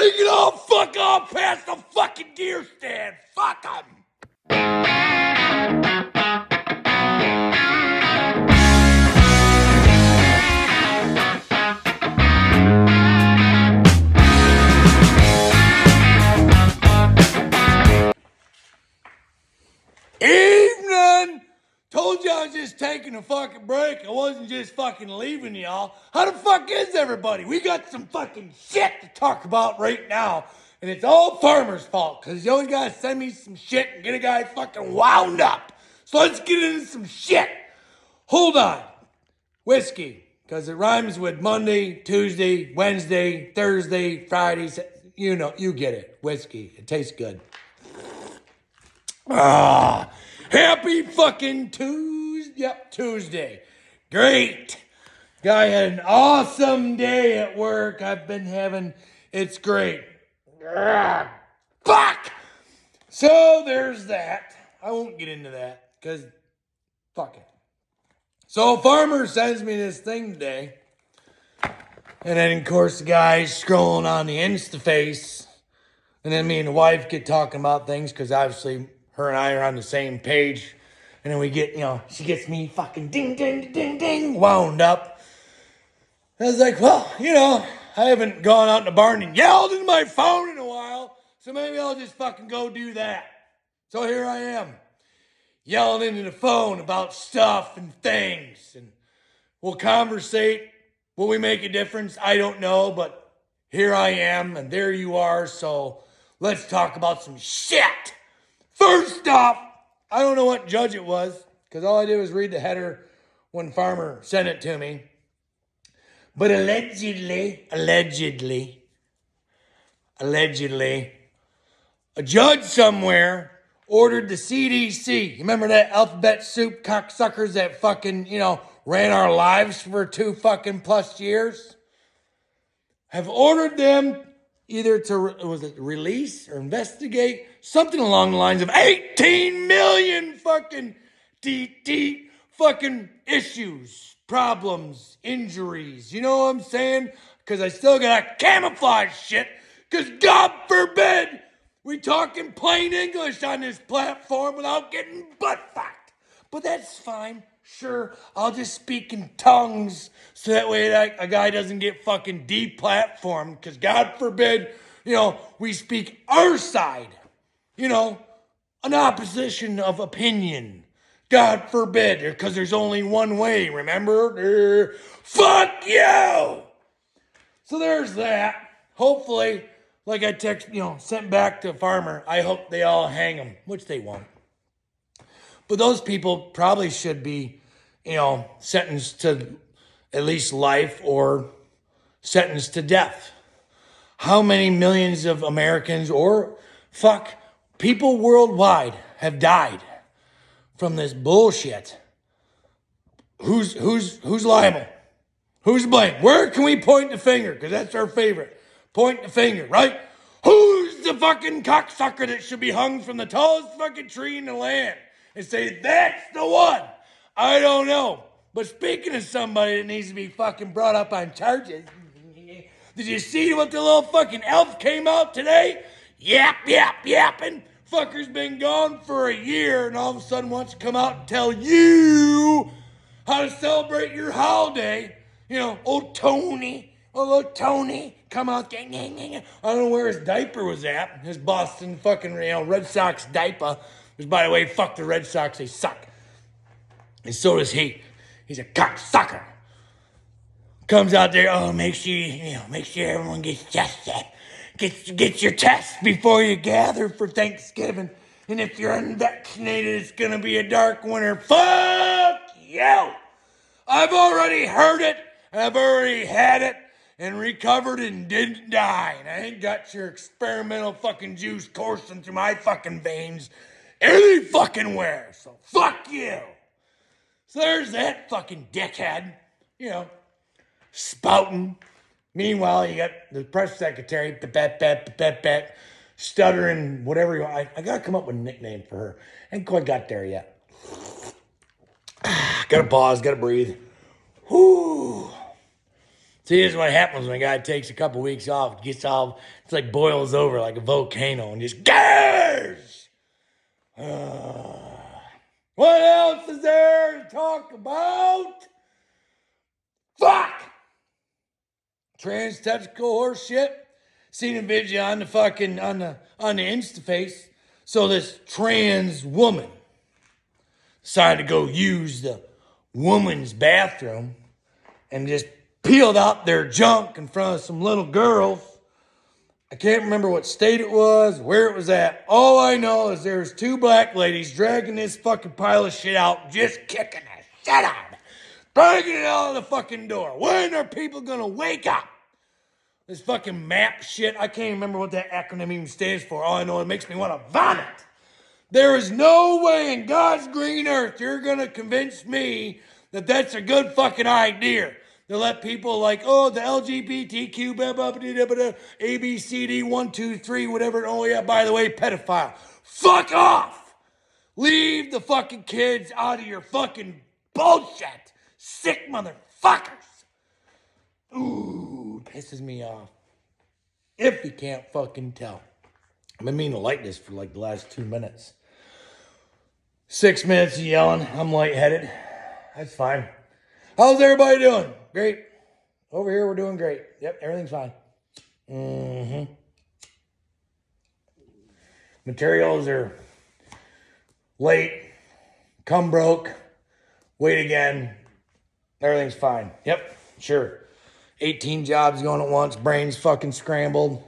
Everybody get all fuck off past the fucking deer stand. Fuck them. Evening! Told you I was just taking a fucking break. I wasn't just fucking leaving y'all. How the fuck is everybody? We got some fucking shit to talk about right now. And it's all Farmer's fault, because you always gotta send me some shit and get a guy fucking wound up. So let's get into some shit. Hold on. Whiskey, because it rhymes with Monday, Tuesday, Wednesday, Thursday, Friday. You know, you get it. Whiskey. It tastes good. Happy fucking Tuesday. Yep, Tuesday. Great. Guy had an awesome day at work. I've been having, it's great. Fuck! So there's that. I won't get into that, because fuck it. So Farmer sends me this thing today. And then, of course, the guy's scrolling on the Instaface. And then me and the wife get talking about things, because obviously her and I are on the same page. And then we get, she gets me fucking ding, ding, ding, ding, wound up. I was like, well, I haven't gone out in the barn and yelled into my phone in a while. So maybe I'll just fucking go do that. So here I am, yelling into the phone about stuff and things. And we'll conversate. Will we make a difference? I don't know, but here I am, and there you are. So let's talk about some shit. First off, I don't know what judge it was, because all I did was read the header when Farmer sent it to me. But allegedly, a judge somewhere ordered the CDC. You remember that alphabet soup cocksuckers that fucking, ran our lives for 2 fucking plus years? Have ordered them either to, release or investigate something along the lines of 18 million fucking fucking issues, problems, injuries. You know what I'm saying? Because I still gotta camouflage shit. Because God forbid we talk in plain English on this platform without getting butt-fucked. But that's fine. Sure, I'll just speak in tongues so that way a guy doesn't get fucking deplatformed. Because God forbid, we speak our side. An opposition of opinion. God forbid, because there's only one way, remember? Fuck you! So there's that. Hopefully, like I sent back to Farmer, I hope they all hang him, which they won't. But those people probably should be, sentenced to at least life or sentenced to death. How many millions of Americans or people worldwide have died from this bullshit? Who's liable? Who's to blame? Where can we point the finger? Because that's our favorite. Point the finger, right? Who's the fucking cocksucker that should be hung from the tallest fucking tree in the land? And say, that's the one. I don't know. But speaking of somebody that needs to be fucking brought up on charges, did you see what the little fucking elf came out today? Yapping. Fucker's been gone for a year and all of a sudden wants to come out and tell you how to celebrate your holiday. Old Tony, come out. I don't know where his diaper was at. His Boston fucking, Red Sox diaper. Which, by the way, fuck the Red Sox, they suck. And so does he. He's a cocksucker. Comes out there, make sure everyone gets tested. Get your test before you gather for Thanksgiving. And if you're unvaccinated, it's gonna be a dark winter. Fuck you! I've already heard it, I've already had it, and recovered and didn't die. And I ain't got your experimental fucking juice coursing through my fucking veins any fucking where. So fuck you. So there's that fucking dickhead, spouting. Meanwhile, you got the press secretary, stuttering, whatever you want. I gotta come up with a nickname for her. Ain't quite got there yet. Gotta pause, gotta breathe. Whoo. See, this is what happens when a guy takes a couple weeks off, gets all, it's like boils over like a volcano and just goes. What else is there to talk about? Fuck! Trans testicle horse shit. Seen a video on the fucking, on the Instaface. So this trans woman decided to go use the woman's bathroom and just peeled out their junk in front of some little girls. I can't remember what state it was, where it was at. All I know is there's two black ladies dragging this fucking pile of shit out, just kicking the shit out of it. Dragging it out of the fucking door. When are people gonna wake up? This fucking MAP shit, I can't remember what that acronym even stands for. All I know, it makes me want to vomit. There is no way in God's green earth you're gonna convince me that that's a good fucking idea. To let people like, oh, the LGBTQ, blah, blah, blah, blah, blah, ABCD, 1, 2, 3, whatever. Oh, yeah, by the way, pedophile. Fuck off! Leave the fucking kids out of your fucking bullshit. Sick motherfuckers. Ooh, pisses me off. If you can't fucking tell. I've been meaning to light this for like the last 2 minutes. 6 minutes of yelling. I'm lightheaded. That's fine. How's everybody doing? Great. Over here, we're doing great. Yep, everything's fine. Materials are late, come broke, wait again. Everything's fine. Yep, sure. 18 jobs going at once, brains fucking scrambled.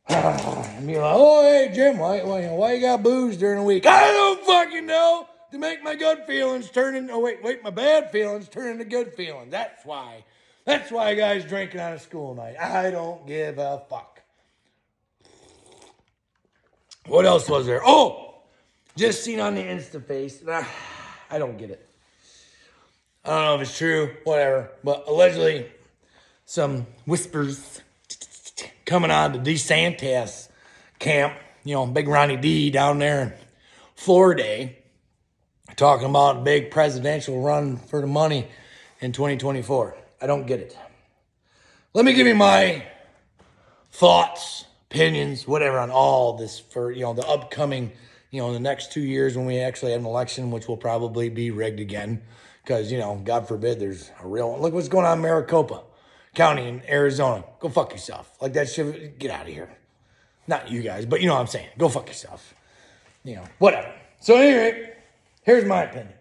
And be like, oh, hey, Jim, why you got booze during the week? I don't fucking know. To make my good feelings turn into, my bad feelings turn into good feelings. That's why. That's why guys drinking on a school night. I don't give a fuck. What else was there? Oh, just seen on the Instaface. I don't get it. I don't know if it's true, whatever. But allegedly, some whispers coming out of the DeSantis camp. You know, Big Ronnie D down there in Florida. Talking about a big presidential run for the money in 2024. I don't get it. Let me give you my thoughts, opinions, whatever on all this for, the upcoming, the next 2 years when we actually have an election, which will probably be rigged again. Because, God forbid there's a real one. Look what's going on in Maricopa County in Arizona. Go fuck yourself. Like that shit, get out of here. Not you guys, but you know what I'm saying. Go fuck yourself. Whatever. So anyway, here's my opinion.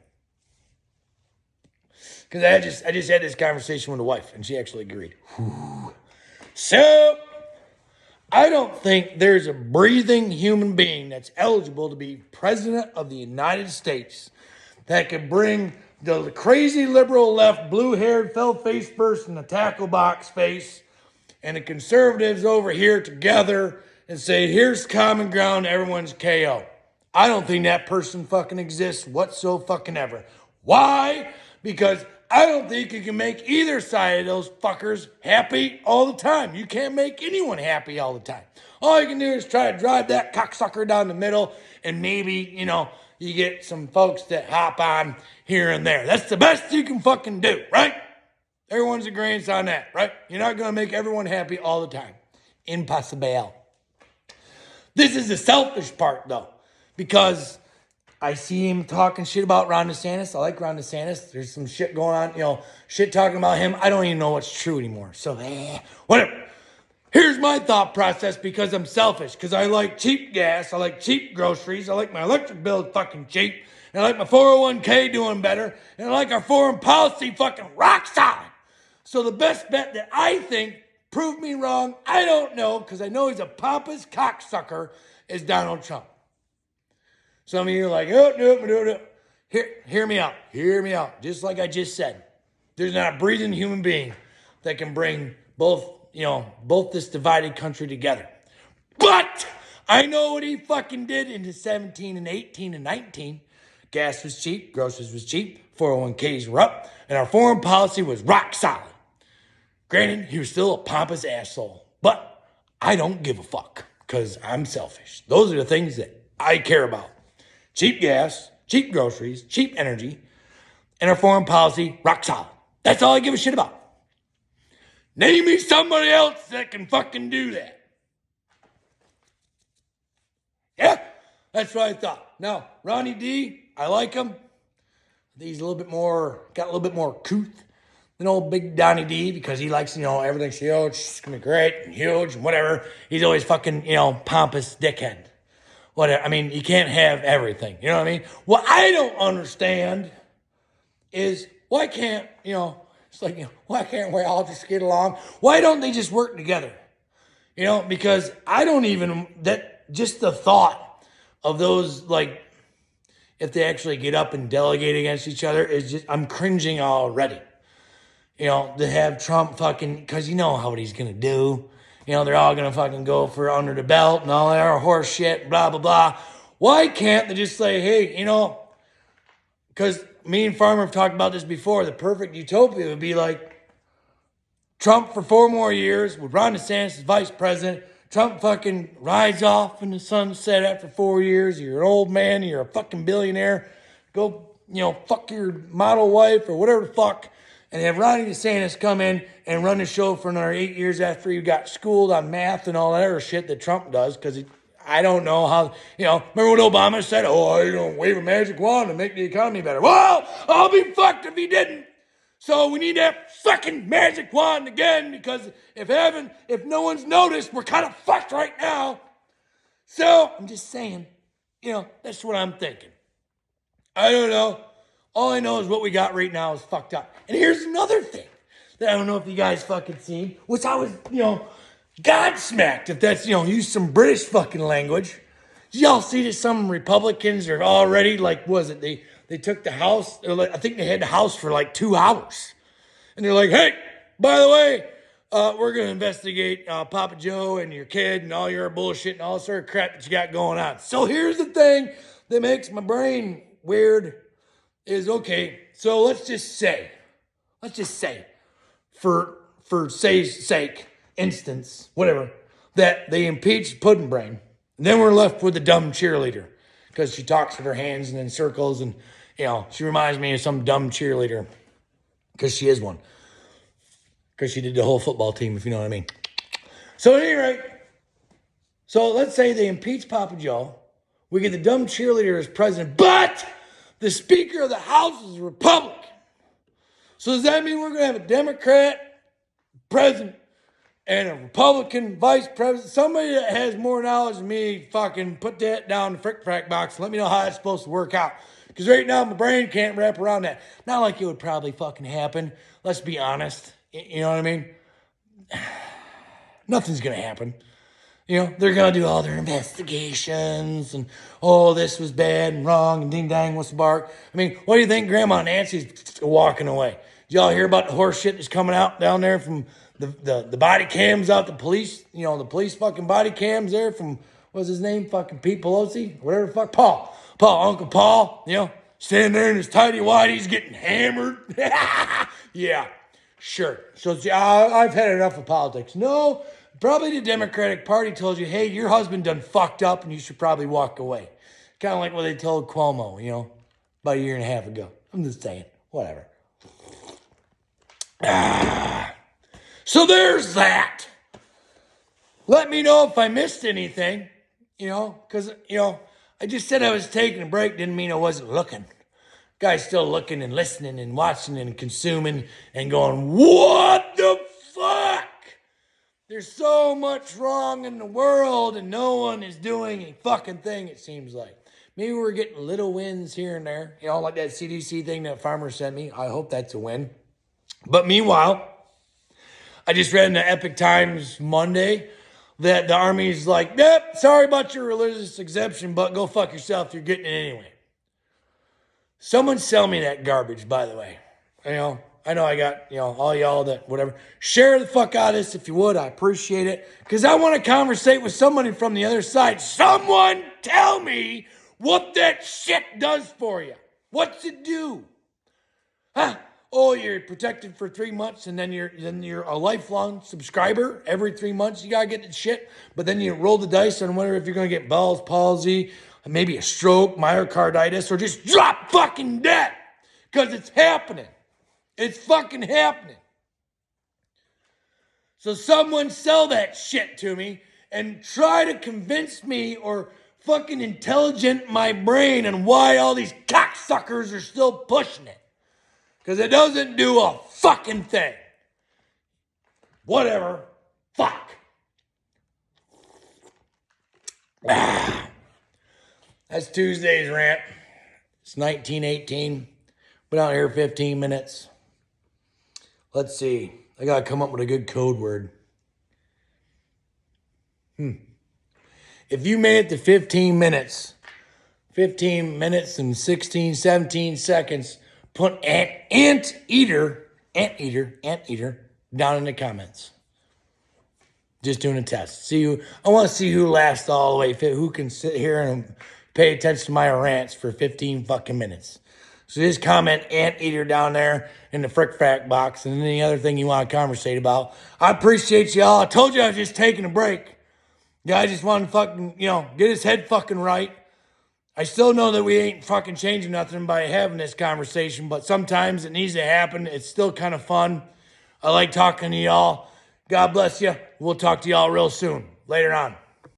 Because I just had this conversation with the wife, and she actually agreed. Whew. So, I don't think there's a breathing human being that's eligible to be president of the United States that could bring the crazy liberal left, blue-haired, fell-faced person, the tackle box face, and the conservatives over here together and say, here's common ground, everyone's KO. I don't think that person fucking exists whatsoever. Why? Because I don't think you can make either side of those fuckers happy all the time. You can't make anyone happy all the time. All you can do is try to drive that cocksucker down the middle and maybe, you get some folks that hop on here and there. That's the best you can fucking do, right? Everyone's agreeing on that, right? You're not going to make everyone happy all the time. Impossible. This is the selfish part, though. Because I see him talking shit about Ron DeSantis. I like Ron DeSantis. There's some shit going on, shit talking about him. I don't even know what's true anymore. So, whatever. Here's my thought process because I'm selfish. Because I like cheap gas. I like cheap groceries. I like my electric bill fucking cheap. And I like my 401k doing better. And I like our foreign policy fucking rock solid. So the best bet that I think, prove me wrong, I don't know, because I know he's a pompous cocksucker, is Donald Trump. Some of you are like, oh, no. Hear me out. Hear me out. Just like I just said. There's not a breathing human being that can bring both this divided country together. But I know what he fucking did in 17 and 18 and 19. Gas was cheap. Groceries was cheap. 401ks were up. And our foreign policy was rock solid. Granted, he was still a pompous asshole. But I don't give a fuck because I'm selfish. Those are the things that I care about. Cheap gas, cheap groceries, cheap energy, and our foreign policy, rock solid. That's all I give a shit about. Name me somebody else that can fucking do that. Yeah, that's what I thought. Now, Ronnie D, I like him. He's got a little bit more couth than old Big Donnie D because he likes, everything's huge, it's gonna be great and huge and whatever. He's always fucking, pompous dickhead. Whatever. I mean, you can't have everything. You know what I mean? What I don't understand is why can't, why can't we all just get along? Why don't they just work together? Because just the thought of those, if they actually get up and delegate against each other is just, I'm cringing already. To have Trump fucking, because you know how what he's going to do. They're all going to fucking go for under the belt and all that horse shit, blah, blah, blah. Why can't they just say, hey, because me and Farmer have talked about this before, the perfect utopia would be like Trump for 4 more years with Ron DeSantis as vice president. Trump fucking rides off in the sunset after 4 years. You're an old man. You're a fucking billionaire. Go, fuck your model wife or whatever the fuck. And have Ronnie DeSantis come in and run the show for another 8 years after you got schooled on math and all that other shit that Trump does. Because I don't know how, remember when Obama said, wave a magic wand to make the economy better. Well, I'll be fucked if he didn't. So we need that fucking magic wand again because if no one's noticed, we're kind of fucked right now. So I'm just saying, that's what I'm thinking. I don't know. All I know is what we got right now is fucked up. And here's another thing that I don't know if you guys fucking seen, which I was, godsmacked, if that's, use some British fucking language. Did y'all see that some Republicans are already, they took the House, I think they had the House for 2 hours. And they're like, hey, by the way, we're going to investigate Papa Joe and your kid and all your bullshit and all this sort of crap that you got going on. So here's the thing that makes my brain weird is, okay, so let's just say, for say's sake, instance, whatever, that they impeached Puddin'Brain. And then we're left with the dumb cheerleader because she talks with her hands and in circles and, she reminds me of some dumb cheerleader because she is one. Because she did the whole football team, if you know what I mean. So at any rate, let's say they impeach Papa Joe. We get the dumb cheerleader as president, but the Speaker of the House is a Republican. So does that mean we're going to have a Democrat president and a Republican vice president? Somebody that has more knowledge than me, fucking put that down in the frick-frack box and let me know how that's supposed to work out. Because right now, my brain can't wrap around that. Not like it would probably fucking happen. Let's be honest. You know what I mean? Nothing's going to happen. They're going to do all their investigations and, this was bad and wrong and ding-dang, what's the bark? I mean, what do you think Grandma Nancy's walking away? Did y'all hear about the horse shit that's coming out down there from the body cams out the police? The police fucking body cams there from, what's his name? Fucking Pete Pelosi? Whatever the fuck. Uncle Paul, standing there in his tighty whities getting hammered. Yeah, sure. So I've had enough of politics. No, probably the Democratic Party told you, hey, your husband done fucked up and you should probably walk away. Kind of like what they told Cuomo, about a year and a half ago. I'm just saying, whatever. So there's that. Let me know if I missed anything, because, I just said I was taking a break, didn't mean I wasn't looking. Guy's still looking and listening and watching and consuming and going, what the fuck? There's so much wrong in the world and no one is doing a fucking thing, it seems like. Maybe we're getting little wins here and there, like that CDC thing that Farmer sent me. I hope that's a win. But meanwhile, I just read in the Epic Times Monday that the Army's like, yep, sorry about your religious exemption, but go fuck yourself. You're getting it anyway. Someone sell me that garbage, by the way. I know I got, all y'all that whatever. Share the fuck out of this if you would. I appreciate it. Because I want to conversate with somebody from the other side. Someone tell me what that shit does for you. What's it do? Huh? Oh, you're protected for 3 months and then you're a lifelong subscriber. Every 3 months you gotta get the shit. But then you roll the dice and wonder if you're gonna get Bell's palsy, maybe a stroke, myocarditis, or just drop fucking dead. Because it's happening. It's fucking happening. So someone sell that shit to me and try to convince me or fucking intelligent my brain on why all these cocksuckers are still pushing it. Because it doesn't do a fucking thing. Whatever. Fuck. That's Tuesday's rant. It's 1918. Been out here 15 minutes. Let's see. I gotta come up with a good code word. If you made it to 15 minutes and 16, 17 seconds, put anteater down in the comments. Just doing a test. I want to see who lasts all the way, who can sit here and pay attention to my rants for 15 fucking minutes. So just comment anteater down there in the frick frack box and any other thing you want to conversate about. I appreciate y'all. I told you I was just taking a break. Guy just wanted to fucking, get his head fucking right. I still know that we ain't fucking changing nothing by having this conversation, but sometimes it needs to happen. It's still kind of fun. I like talking to y'all. God bless you. We'll talk to y'all real soon. Later on.